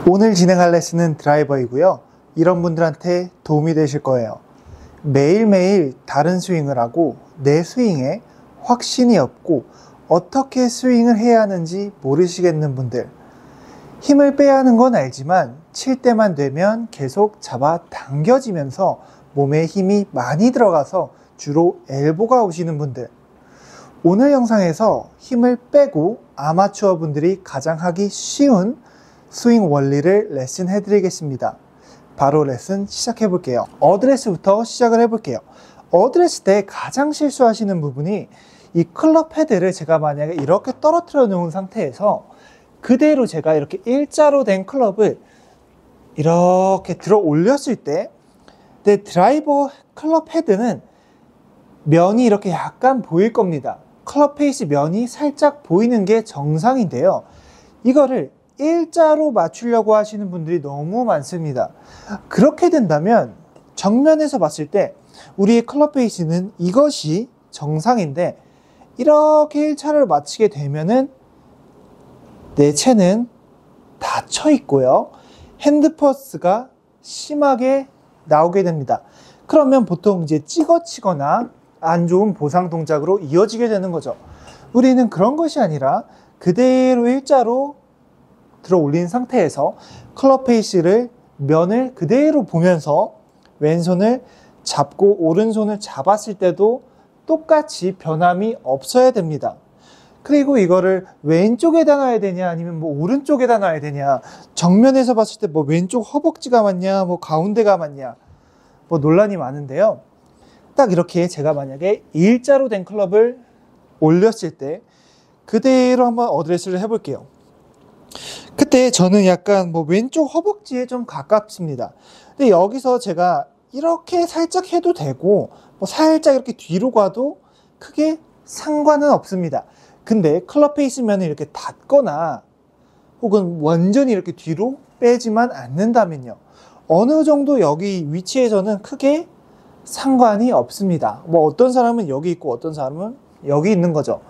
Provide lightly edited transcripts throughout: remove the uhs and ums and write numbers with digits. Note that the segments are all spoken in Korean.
오늘 진행할 레슨은 드라이버이고요. 이런 분들한테 도움이 되실 거예요. 매일매일 다른 스윙을 하고 내 스윙에 확신이 없고 어떻게 스윙을 해야 하는지 모르시겠는 분들, 힘을 빼야 하는 건 알지만 칠 때만 되면 계속 잡아 당겨지면서 몸에 힘이 많이 들어가서 주로 엘보가 오시는 분들, 오늘 영상에서 힘을 빼고 아마추어 분들이 가장 하기 쉬운 스윙 원리를 레슨 해드리겠습니다. 바로 레슨 시작해 볼게요. 어드레스부터 시작을 해 볼게요. 어드레스 때 가장 실수하시는 부분이 이 클럽 헤드를 제가 만약에 이렇게 떨어뜨려 놓은 상태에서 그대로 제가 이렇게 일자로 된 클럽을 이렇게 들어 올렸을 때 내 드라이버 클럽 헤드는 면이 이렇게 약간 보일 겁니다. 클럽 페이스 면이 살짝 보이는 게 정상인데요. 이거를 일자로 맞추려고 하시는 분들이 너무 많습니다. 그렇게 된다면 정면에서 봤을 때 우리의 클럽 페이스는 이것이 정상인데 이렇게 일자를 맞추게 되면은 내 채는 닫혀 있고요. 핸드 퍼스가 심하게 나오게 됩니다. 그러면 보통 이제 찍어치거나 안 좋은 보상 동작으로 이어지게 되는 거죠. 우리는 그런 것이 아니라 그대로 일자로 들어 올린 상태에서 클럽 페이스를 면을 그대로 보면서 왼손을 잡고 오른손을 잡았을 때도 똑같이 변함이 없어야 됩니다. 그리고 이거를 왼쪽에다 놔야 되냐 아니면 뭐 오른쪽에다 놔야 되냐, 정면에서 봤을 때 뭐 왼쪽 허벅지가 맞냐 뭐 가운데가 맞냐 뭐 논란이 많은데요. 딱 이렇게 제가 만약에 일자로 된 클럽을 올렸을 때 그대로 한번 어드레스를 해볼게요. 그때 저는 약간 뭐 왼쪽 허벅지에 좀 가깝습니다. 근데 여기서 제가 이렇게 살짝 해도 되고 뭐 살짝 이렇게 뒤로 가도 크게 상관은 없습니다. 근데 클럽 페이스면은 이렇게 닿거나 혹은 완전히 이렇게 뒤로 빼지만 않는다면요, 어느 정도 여기 위치에서는 크게 상관이 없습니다. 뭐 어떤 사람은 여기 있고 어떤 사람은 여기 있는 거죠.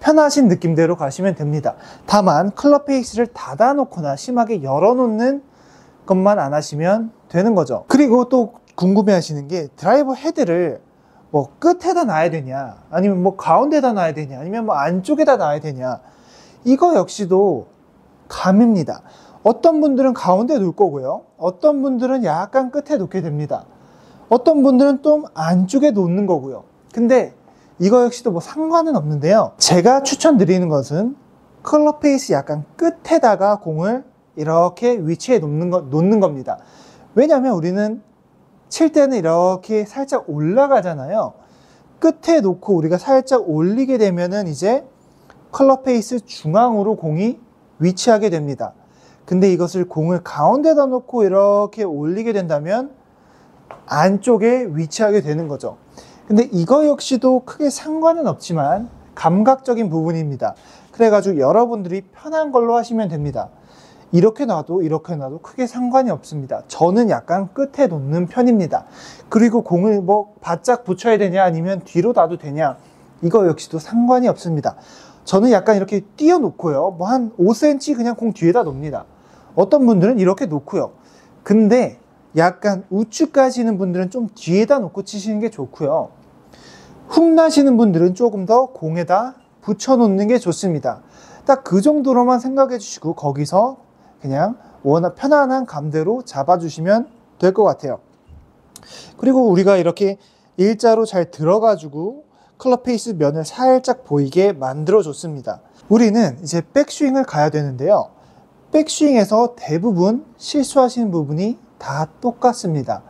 편하신 느낌대로 가시면 됩니다. 다만 클럽 페이스를 닫아 놓거나 심하게 열어 놓는 것만 안 하시면 되는 거죠. 그리고 또 궁금해 하시는 게 드라이버 헤드를 뭐 끝에다 놔야 되냐 아니면 뭐 가운데다 놔야 되냐 아니면 뭐 안쪽에다 놔야 되냐, 이거 역시도 감입니다. 어떤 분들은 가운데 놓을 거고요, 어떤 분들은 약간 끝에 놓게 됩니다. 어떤 분들은 좀 안쪽에 놓는 거고요. 근데 이거 역시도 뭐 상관은 없는데요, 제가 추천드리는 것은 클럽 페이스 약간 끝에다가 공을 이렇게 위치에 놓는 겁니다. 왜냐하면 우리는 칠 때는 이렇게 살짝 올라가잖아요. 끝에 놓고 우리가 살짝 올리게 되면은 이제 클럽 페이스 중앙으로 공이 위치하게 됩니다. 근데 이것을 공을 가운데다 놓고 이렇게 올리게 된다면 안쪽에 위치하게 되는 거죠. 근데 이거 역시도 크게 상관은 없지만 감각적인 부분입니다. 그래가지고 여러분들이 편한 걸로 하시면 됩니다. 이렇게 놔도 이렇게 놔도 크게 상관이 없습니다. 저는 약간 끝에 놓는 편입니다. 그리고 공을 뭐 바짝 붙여야 되냐 아니면 뒤로 놔도 되냐, 이거 역시도 상관이 없습니다. 저는 약간 이렇게 띄워 놓고요, 뭐 한 5cm 그냥 공 뒤에다 놓습니다. 어떤 분들은 이렇게 놓고요. 근데 약간 우측 가시는 분들은 좀 뒤에다 놓고 치시는 게 좋고요, 훅 나시는 분들은 조금 더 공에다 붙여 놓는 게 좋습니다. 딱 그 정도로만 생각해 주시고 거기서 그냥 워낙 편안한 감대로 잡아주시면 될 것 같아요. 그리고 우리가 이렇게 일자로 잘 들어가지고 클럽 페이스 면을 살짝 보이게 만들어 줬습니다. 우리는 이제 백스윙을 가야 되는데요, 백스윙에서 대부분 실수하시는 부분이 다 똑같습니다.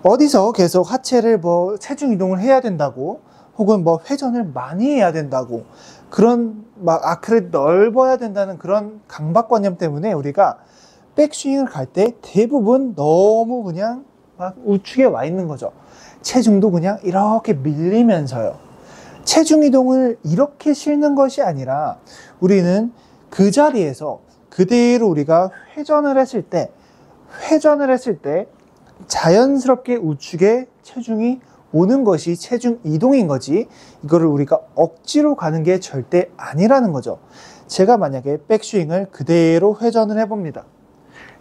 어디서 계속 하체를 뭐 체중 이동을 해야 된다고 혹은 뭐 회전을 많이 해야 된다고 그런 막 아크를 넓어야 된다는 그런 강박관념 때문에 우리가 백스윙을 갈 때 대부분 너무 그냥 막 우측에 와 있는 거죠. 체중도 그냥 이렇게 밀리면서요. 체중 이동을 이렇게 실는 것이 아니라 우리는 그 자리에서 그대로 우리가 회전을 했을 때 자연스럽게 우측에 체중이 오는 것이 체중 이동인 거지, 이거를 우리가 억지로 가는 게 절대 아니라는 거죠. 제가 만약에 백스윙을 그대로 회전을 해봅니다.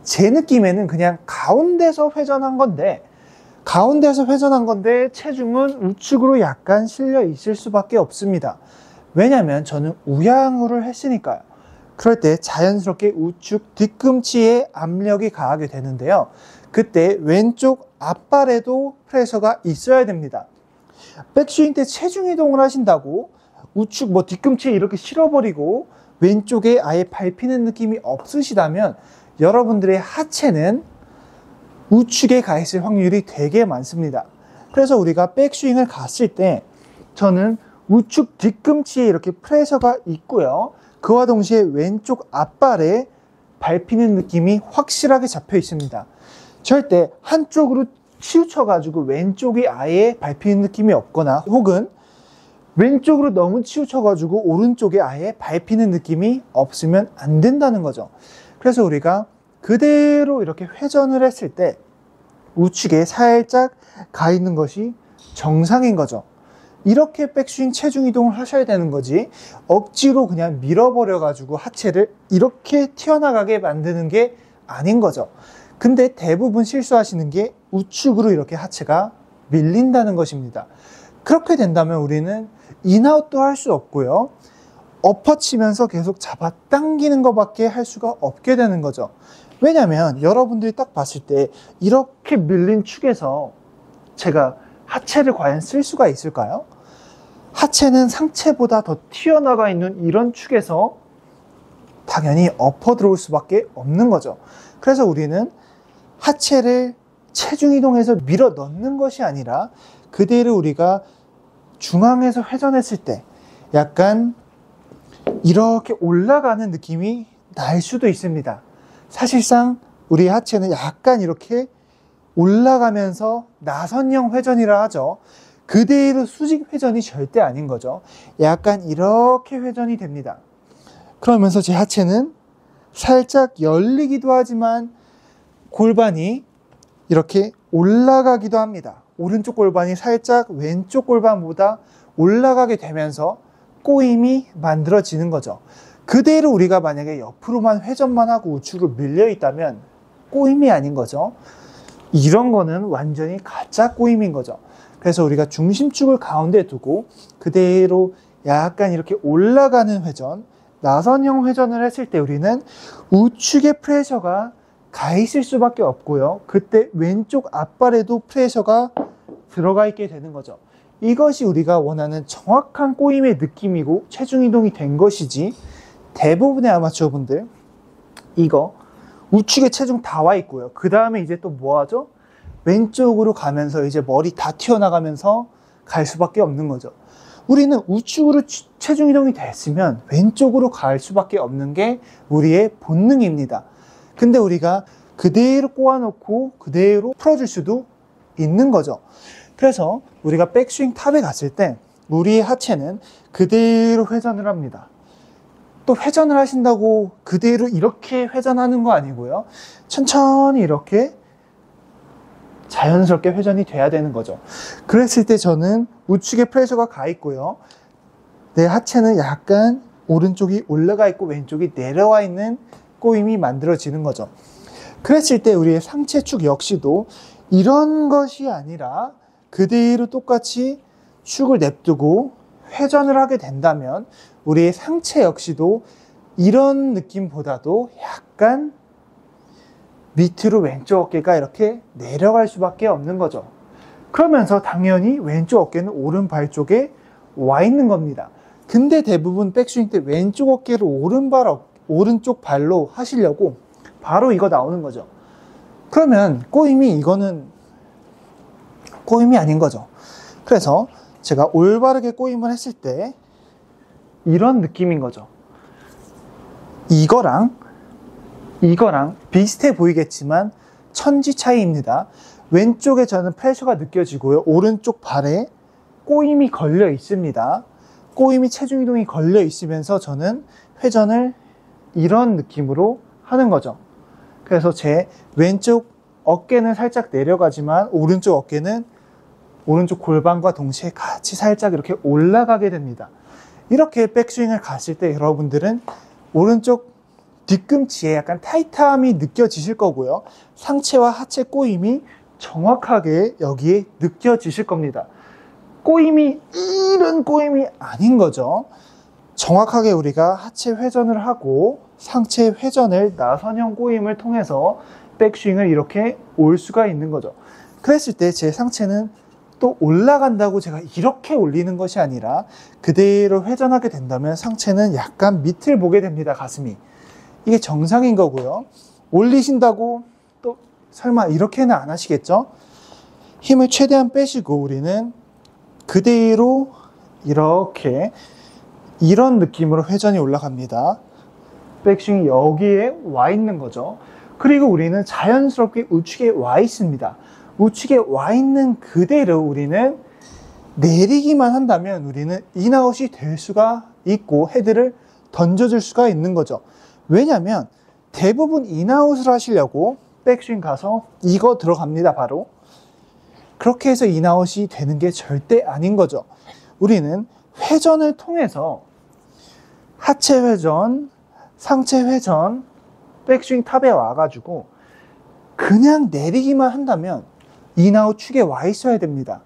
제 느낌에는 그냥 가운데서 회전한 건데 체중은 우측으로 약간 실려 있을 수밖에 없습니다. 왜냐면 저는 우양우를 했으니까요. 그럴 때 자연스럽게 우측 뒤꿈치에 압력이 가하게 되는데요. 그때 왼쪽 앞발에도 프레셔가 있어야 됩니다. 백스윙 때 체중 이동을 하신다고 우측 뒤꿈치에 이렇게 실어버리고 왼쪽에 아예 밟히는 느낌이 없으시다면 여러분들의 하체는 우측에 가 있을 확률이 되게 많습니다. 그래서 우리가 백스윙을 갔을 때 저는 우측 뒤꿈치에 이렇게 프레셔가 있고요. 그와 동시에 왼쪽 앞발에 밟히는 느낌이 확실하게 잡혀 있습니다. 절대 한쪽으로 치우쳐가지고 왼쪽이 아예 밟히는 느낌이 없거나 혹은 왼쪽으로 너무 치우쳐가지고 오른쪽에 아예 밟히는 느낌이 없으면 안 된다는 거죠. 그래서 우리가 그대로 이렇게 회전을 했을 때 우측에 살짝 가 있는 것이 정상인 거죠. 이렇게 백스윙 체중 이동을 하셔야 되는 거지 억지로 그냥 밀어버려 가지고 하체를 이렇게 튀어나가게 만드는 게 아닌 거죠. 근데 대부분 실수하시는 게 우측으로 이렇게 하체가 밀린다는 것입니다. 그렇게 된다면 우리는 인아웃도 할 수 없고요. 엎어치면서 계속 잡아 당기는 것밖에 할 수가 없게 되는 거죠. 왜냐면 여러분들이 딱 봤을 때 이렇게 밀린 축에서 제가 하체를 과연 쓸 수가 있을까요? 하체는 상체보다 더 튀어나가 있는 이런 축에서 당연히 엎어 들어올 수밖에 없는 거죠. 그래서 우리는 하체를 체중 이동해서 밀어 넣는 것이 아니라 그대로 우리가 중앙에서 회전했을 때 약간 이렇게 올라가는 느낌이 날 수도 있습니다. 사실상 우리 하체는 약간 이렇게 올라가면서 나선형 회전이라 하죠. 그대로 수직 회전이 절대 아닌 거죠. 약간 이렇게 회전이 됩니다. 그러면서 제 하체는 살짝 열리기도 하지만 골반이 이렇게 올라가기도 합니다. 오른쪽 골반이 살짝 왼쪽 골반보다 올라가게 되면서 꼬임이 만들어지는 거죠. 그대로 우리가 만약에 옆으로만 회전만 하고 우측으로 밀려 있다면 꼬임이 아닌 거죠. 이런 거는 완전히 가짜 꼬임인 거죠. 그래서 우리가 중심축을 가운데 두고 그대로 약간 이렇게 올라가는 회전, 나선형 회전을 했을 때 우리는 우측에 프레셔가 가 있을 수밖에 없고요. 그때 왼쪽 앞발에도 프레셔가 들어가 있게 되는 거죠. 이것이 우리가 원하는 정확한 꼬임의 느낌이고 체중 이동이 된 것이지, 대부분의 아마추어 분들 이거 우측에 체중 다 와 있고요. 그 다음에 이제 또 뭐 하죠? 왼쪽으로 가면서 이제 머리 다 튀어나가면서 갈 수밖에 없는 거죠. 우리는 우측으로 체중 이동이 됐으면 왼쪽으로 갈 수밖에 없는 게 우리의 본능입니다. 근데 우리가 그대로 꼬아놓고 그대로 풀어줄 수도 있는 거죠. 그래서 우리가 백스윙 탑에 갔을 때 우리의 하체는 그대로 회전을 합니다. 또 회전을 하신다고 그대로 이렇게 회전하는 거 아니고요. 천천히 이렇게 자연스럽게 회전이 돼야 되는 거죠. 그랬을 때 저는 우측에 프레셔가 가 있고요. 내 하체는 약간 오른쪽이 올라가 있고 왼쪽이 내려와 있는 꼬임이 만들어지는 거죠. 그랬을 때 우리의 상체축 역시도 이런 것이 아니라 그대로 똑같이 축을 냅두고 회전을 하게 된다면 우리의 상체 역시도 이런 느낌보다도 약간 밑으로 왼쪽 어깨가 이렇게 내려갈 수밖에 없는 거죠. 그러면서 당연히 왼쪽 어깨는 오른발 쪽에 와 있는 겁니다. 근데 대부분 백스윙 때 왼쪽 어깨를 오른쪽 발로 하시려고 바로 이거 나오는 거죠. 그러면 이거는 꼬임이 아닌 거죠. 그래서 제가 올바르게 꼬임을 했을 때 이런 느낌인 거죠. 이거랑 비슷해 보이겠지만 천지 차이입니다. 왼쪽에 저는 프레셔가 느껴지고요. 오른쪽 발에 꼬임이 걸려 있습니다. 꼬임이 체중 이동이 걸려 있으면서 저는 회전을 이런 느낌으로 하는 거죠. 그래서 제 왼쪽 어깨는 살짝 내려가지만 오른쪽 어깨는 오른쪽 골반과 동시에 같이 살짝 이렇게 올라가게 됩니다. 이렇게 백스윙을 갔을 때 여러분들은 오른쪽 뒤꿈치에 약간 타이트함이 느껴지실 거고요. 상체와 하체 꼬임이 정확하게 여기에 느껴지실 겁니다. 꼬임이 이런 꼬임이 아닌 거죠. 정확하게 우리가 하체 회전을 하고 상체 회전을 나선형 꼬임을 통해서 백스윙을 이렇게 올 수가 있는 거죠. 그랬을 때 제 상체는 또 올라간다고 제가 이렇게 올리는 것이 아니라 그대로 회전하게 된다면 상체는 약간 밑을 보게 됩니다. 가슴이. 이게 정상인 거고요. 올리신다고 또 설마 이렇게는 안 하시겠죠? 힘을 최대한 빼시고 우리는 그대로 이렇게 이런 느낌으로 회전이 올라갑니다. 백스윙이 여기에 와 있는 거죠. 그리고 우리는 자연스럽게 우측에 와 있습니다. 우측에 와 있는 그대로 우리는 내리기만 한다면 우리는 인아웃이 될 수가 있고 헤드를 던져줄 수가 있는 거죠. 왜냐하면 대부분 인아웃을 하시려고 백스윙 가서 이거 들어갑니다. 바로 그렇게 해서 인아웃이 되는 게 절대 아닌 거죠. 우리는 회전을 통해서 하체 회전, 상체 회전, 백스윙 탑에 와가지고 그냥 내리기만 한다면 인아웃 축에 와 있어야 됩니다.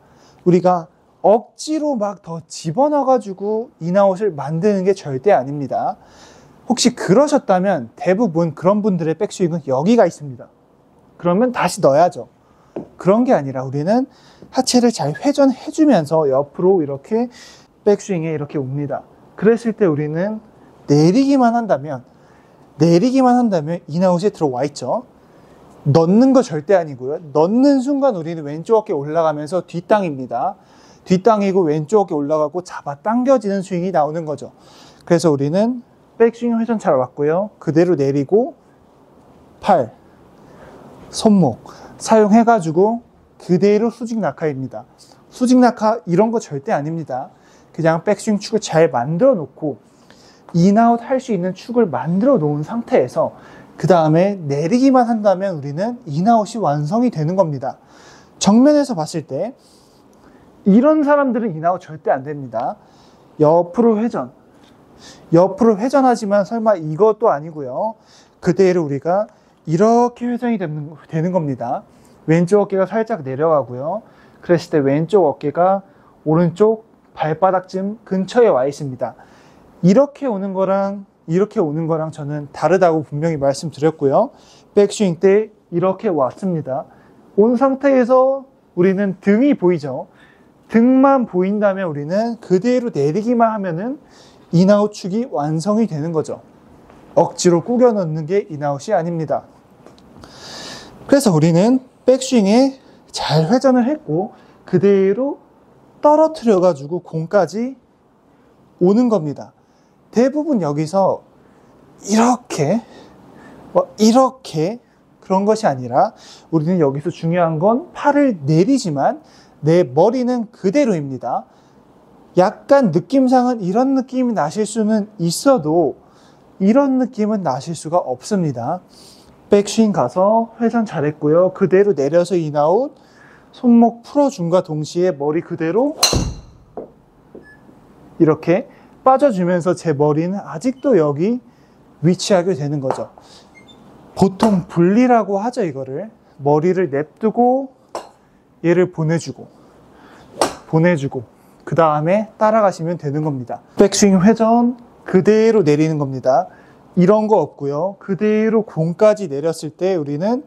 우리가 억지로 막 더 집어넣어가지고 인아웃을 만드는 게 절대 아닙니다. 혹시 그러셨다면 대부분 그런 분들의 백스윙은 여기가 있습니다. 그러면 다시 넣어야죠. 그런 게 아니라 우리는 하체를 잘 회전해주면서 옆으로 이렇게 백스윙에 이렇게 옵니다. 그랬을 때 우리는 내리기만 한다면 인아웃에 들어와 있죠. 넣는 거 절대 아니고요. 넣는 순간 우리는 왼쪽 어깨 올라가면서 뒷땅입니다. 뒷땅이고 왼쪽 어깨 올라가고 잡아 당겨지는 스윙이 나오는 거죠. 그래서 우리는 백스윙 회전 잘 왔고요. 그대로 내리고 팔, 손목 사용해가지고 그대로 수직 낙하입니다. 수직 낙하 이런 거 절대 아닙니다. 그냥 백스윙 축을 잘 만들어 놓고 인아웃 할 수 있는 축을 만들어 놓은 상태에서 그 다음에 내리기만 한다면 우리는 인아웃이 완성이 되는 겁니다. 정면에서 봤을 때 이런 사람들은 인아웃 절대 안 됩니다. 옆으로 회전하지만 설마 이것도 아니고요. 그대로 우리가 이렇게 회전이 되는 겁니다. 왼쪽 어깨가 살짝 내려가고요. 그랬을 때 왼쪽 어깨가 오른쪽 발바닥쯤 근처에 와 있습니다. 이렇게 오는 거랑 저는 다르다고 분명히 말씀드렸고요. 백스윙 때 이렇게 왔습니다. 온 상태에서 우리는 등이 보이죠. 등만 보인다면 우리는 그대로 내리기만 하면은 인아웃 축이 완성이 되는 거죠. 억지로 꾸겨 넣는 게 인아웃이 아닙니다. 그래서 우리는 백스윙에 잘 회전을 했고 그대로 떨어뜨려 가지고 공까지 오는 겁니다. 대부분 여기서 이렇게 그런 것이 아니라 우리는 여기서 중요한 건 팔을 내리지만 내 머리는 그대로입니다. 약간 느낌상은 이런 느낌이 나실 수는 있어도 이런 느낌은 나실 수가 없습니다. 백스윙 가서 회전 잘했고요. 그대로 내려서 인아웃, 손목 풀어줌과 동시에 머리 그대로 이렇게 빠져주면서 제 머리는 아직도 여기 위치하게 되는 거죠. 보통 분리라고 하죠. 이거를 머리를 냅두고 얘를 보내주고 그 다음에 따라가시면 되는 겁니다. 백스윙 회전 그대로 내리는 겁니다. 이런 거 없고요. 그대로 공까지 내렸을 때 우리는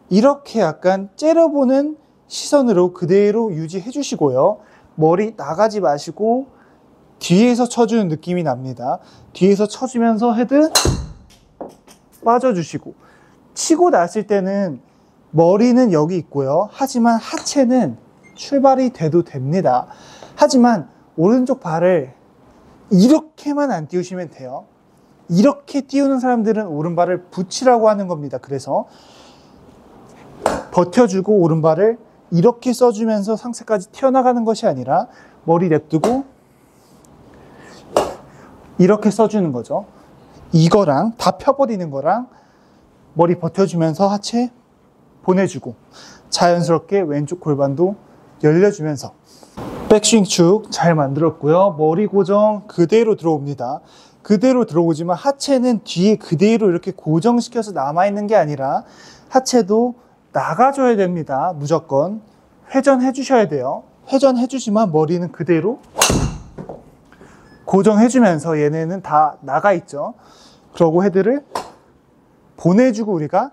이렇게 약간 째려보는 시선으로 그대로 유지해 주시고요. 머리 나가지 마시고 뒤에서 쳐주는 느낌이 납니다. 뒤에서 쳐주면서 헤드 빠져주시고 치고 났을 때는 머리는 여기 있고요. 하지만 하체는 출발이 돼도 됩니다. 하지만 오른쪽 발을 이렇게만 안 띄우시면 돼요. 이렇게 띄우는 사람들은 오른발을 붙이라고 하는 겁니다. 그래서 버텨주고 오른발을 이렇게 써주면서 상체까지 튀어나가는 것이 아니라 머리 냅두고 이렇게 써주는 거죠. 이거랑 다 펴버리는 거랑 머리 버텨주면서 하체 보내주고 자연스럽게 왼쪽 골반도 열려주면서 백스윙 축 잘 만들었고요. 머리 고정 그대로 들어옵니다. 그대로 들어오지만 하체는 뒤에 그대로 이렇게 고정시켜서 남아있는 게 아니라 하체도 나가줘야 됩니다. 무조건 회전해 주셔야 돼요. 회전해 주지만 머리는 그대로 고정해 주면서 얘네는 다 나가 있죠. 그러고 헤드를 보내주고 우리가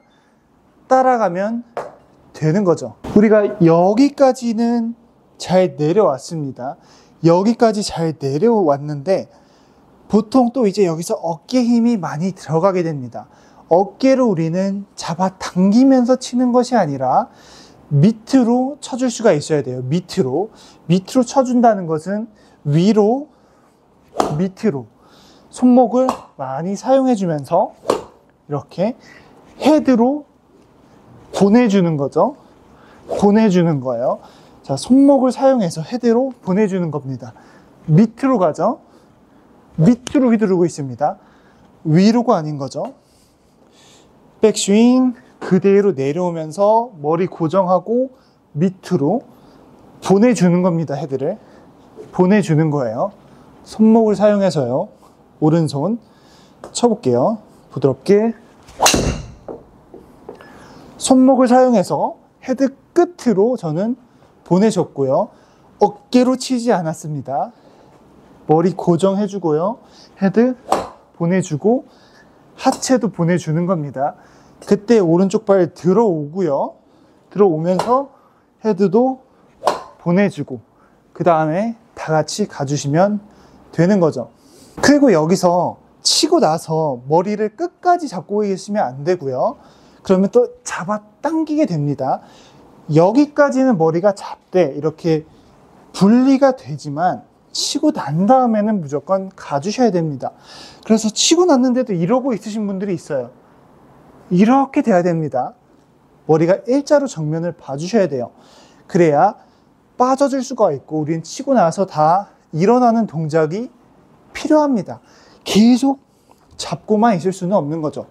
따라가면 되는 거죠. 우리가 여기까지는 잘 내려왔습니다. 여기까지 잘 내려왔는데 보통 또 이제 여기서 어깨 힘이 많이 들어가게 됩니다. 어깨로 우리는 잡아당기면서 치는 것이 아니라 밑으로 쳐줄 수가 있어야 돼요. 밑으로 쳐준다는 것은 위로, 밑으로 손목을 많이 사용해 주면서 이렇게 헤드로 보내주는 거죠. 보내주는 거예요. 자, 손목을 사용해서 헤드로 보내주는 겁니다. 밑으로 가죠. 밑으로 휘두르고 있습니다. 위로가 아닌 거죠. 백스윙 그대로 내려오면서 머리 고정하고 밑으로 보내주는 겁니다. 헤드를 보내주는 거예요. 손목을 사용해서요. 오른손 쳐볼게요. 부드럽게 손목을 사용해서 헤드 끝으로 저는 보내줬고요. 어깨로 치지 않았습니다. 머리 고정해주고요. 헤드 보내주고 하체도 보내주는 겁니다. 그때 오른쪽 발 들어오고요. 들어오면서 헤드도 보내주고 그 다음에 다 같이 가주시면 되는 거죠. 그리고 여기서 치고 나서 머리를 끝까지 잡고 계시면 안 되고요. 그러면 또 잡아 당기게 됩니다. 여기까지는 머리가 잡되 이렇게 분리가 되지만 치고 난 다음에는 무조건 가주셔야 됩니다. 그래서 치고 났는데도 이러고 있으신 분들이 있어요. 이렇게 돼야 됩니다. 머리가 일자로 정면을 봐주셔야 돼요. 그래야 빠져줄 수가 있고 우리는 치고 나서 다 일어나는 동작이 필요합니다. 계속 잡고만 있을 수는 없는 거죠.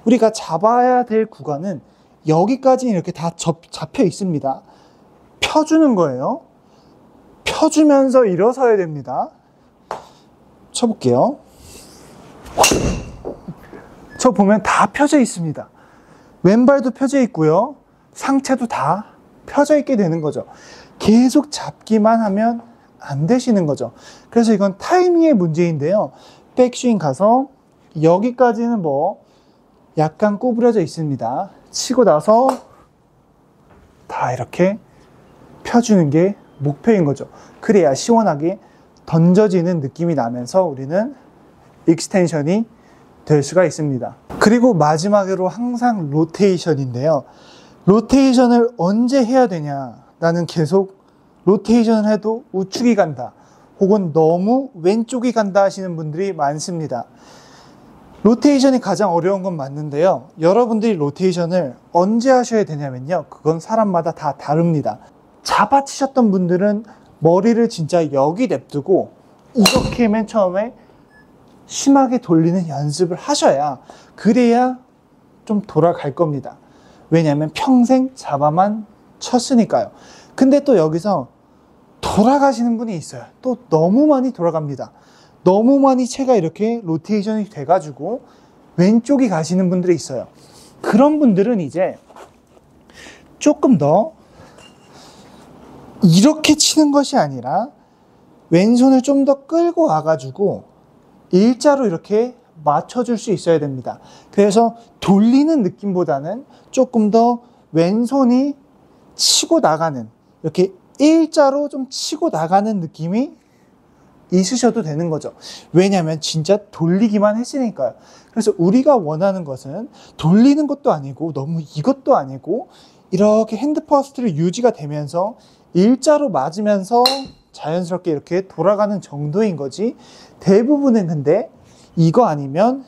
우리가 잡아야 될 구간은 여기까지 이렇게 다 잡혀 있습니다. 펴주는 거예요. 펴주면서 일어서야 됩니다. 쳐볼게요. 저 보면 다 펴져 있습니다. 왼발도 펴져 있고요. 상체도 다 펴져 있게 되는 거죠. 계속 잡기만 하면 안 되시는 거죠. 그래서 이건 타이밍의 문제인데요. 백스윙 가서 여기까지는 뭐 약간 구부려져 있습니다. 치고 나서 다 이렇게 펴주는 게 목표인 거죠. 그래야 시원하게 던져지는 느낌이 나면서 우리는 익스텐션이 될 수가 있습니다. 그리고 마지막으로 항상 로테이션인데요. 로테이션을 언제 해야 되냐? 나는 계속 로테이션을 해도 우측이 간다. 혹은 너무 왼쪽이 간다 하시는 분들이 많습니다. 로테이션이 가장 어려운 건 맞는데요. 여러분들이 로테이션을 언제 하셔야 되냐면요. 그건 사람마다 다 다릅니다. 잡아치셨던 분들은 머리를 진짜 여기 냅두고 이렇게 맨 처음에 심하게 돌리는 연습을 하셔야 그래야 좀 돌아갈 겁니다. 왜냐하면 평생 잡아만 쳤으니까요. 근데 또 여기서 돌아가시는 분이 있어요. 또 너무 많이 돌아갑니다. 너무 많이 채가 이렇게 로테이션이 돼가지고 왼쪽이 가시는 분들이 있어요. 그런 분들은 이제 조금 더 이렇게 치는 것이 아니라 왼손을 좀 더 끌고 와가지고 일자로 이렇게 맞춰줄 수 있어야 됩니다. 그래서 돌리는 느낌보다는 조금 더 왼손이 치고 나가는, 이렇게 일자로 좀 치고 나가는 느낌이 있으셔도 되는 거죠. 왜냐하면 진짜 돌리기만 했으니까요. 그래서 우리가 원하는 것은 돌리는 것도 아니고 너무 이것도 아니고 이렇게 핸드 퍼스트를 유지가 되면서 일자로 맞으면서 자연스럽게 이렇게 돌아가는 정도인 거지. 대부분은 근데 이거 아니면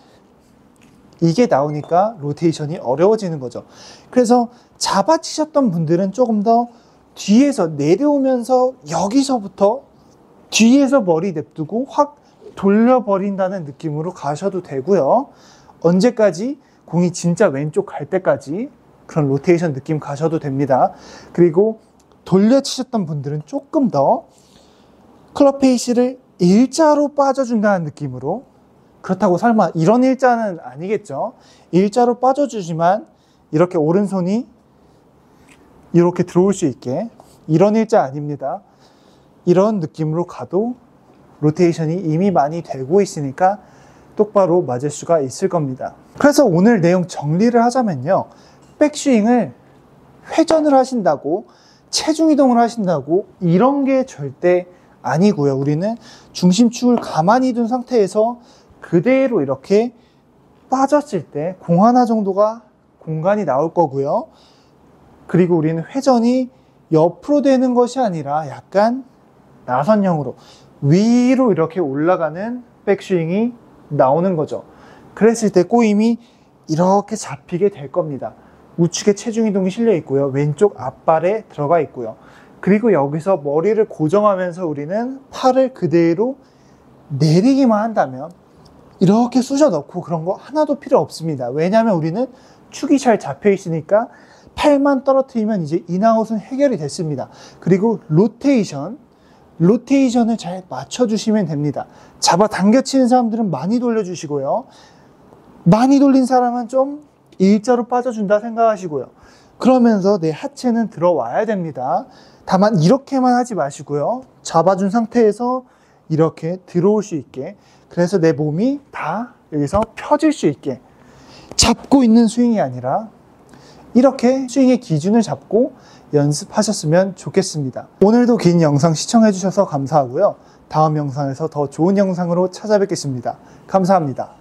이게 나오니까 로테이션이 어려워지는 거죠. 그래서 잡아치셨던 분들은 조금 더 뒤에서 내려오면서 여기서부터 뒤에서 머리 냅두고 확 돌려버린다는 느낌으로 가셔도 되고요. 언제까지? 공이 진짜 왼쪽 갈 때까지 그런 로테이션 느낌 가셔도 됩니다. 그리고 돌려치셨던 분들은 조금 더 클럽 페이스를 일자로 빠져준다는 느낌으로 그렇다고 설마 이런 일자는 아니겠죠? 일자로 빠져주지만 이렇게 오른손이 이렇게 들어올 수 있게, 이런 일자 아닙니다. 이런 느낌으로 가도 로테이션이 이미 많이 되고 있으니까 똑바로 맞을 수가 있을 겁니다. 그래서 오늘 내용 정리를 하자면요, 백스윙을 회전을 하신다고, 체중 이동을 하신다고 이런 게 절대 아니고요. 우리는 중심축을 가만히 둔 상태에서 그대로 이렇게 빠졌을 때 공 하나 정도가 공간이 나올 거고요. 그리고 우리는 회전이 옆으로 되는 것이 아니라 약간 나선형으로 위로 이렇게 올라가는 백스윙이 나오는 거죠. 그랬을 때 꼬임이 이렇게 잡히게 될 겁니다. 우측에 체중 이동이 실려 있고요. 왼쪽 앞발에 들어가 있고요. 그리고 여기서 머리를 고정하면서 우리는 팔을 그대로 내리기만 한다면 이렇게 쑤셔 넣고 그런 거 하나도 필요 없습니다. 왜냐하면 우리는 축이 잘 잡혀 있으니까 팔만 떨어뜨리면 이제 인아웃은 해결이 됐습니다. 그리고 로테이션을 잘 맞춰주시면 됩니다. 잡아당겨 치는 사람들은 많이 돌려주시고요. 많이 돌린 사람은 좀 일자로 빠져준다 생각하시고요. 그러면서 내 하체는 들어와야 됩니다. 다만 이렇게만 하지 마시고요. 잡아준 상태에서 이렇게 들어올 수 있게, 그래서 내 몸이 다 여기서 펴질 수 있게 잡고 있는 스윙이 아니라 이렇게 스윙의 기준을 잡고 연습하셨으면 좋겠습니다. 오늘도 긴 영상 시청해 주셔서 감사하고요. 다음 영상에서 더 좋은 영상으로 찾아뵙겠습니다. 감사합니다.